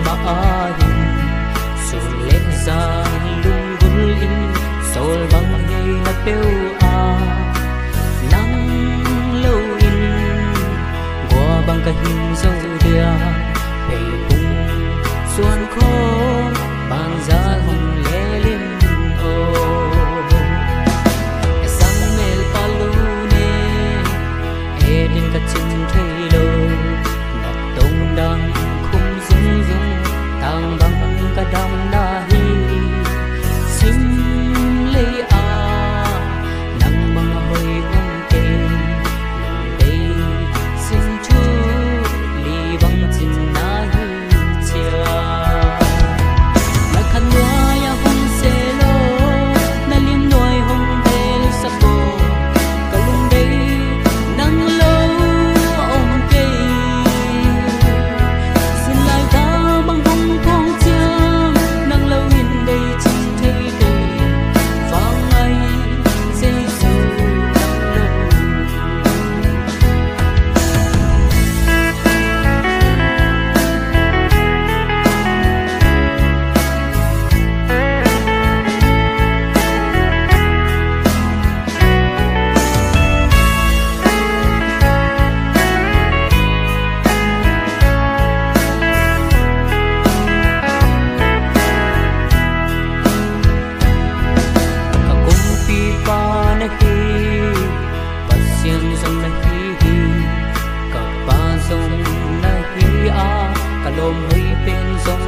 maahin sulit sa lunggulin sol bang hay na pewa nang lawin gua bang kahin sâu dia hay tung xuân khô ban giá hồng lê lim ô sang mel palune edin ka chin thei lo na tong dang khum dung dung tang bang ka dam na hi sim le a nang mga hoy ong te nang day sim chu li bang chin na hi chia na khan noy a hong se lo na lim noy hong bel sa po kalung day nang lo ong te xin lai ta bang hong kong chiang nang lo in day chin thei day vang ai say su kumpi pa na hi pasien som na hi kapasong na hi a kalom hui pen som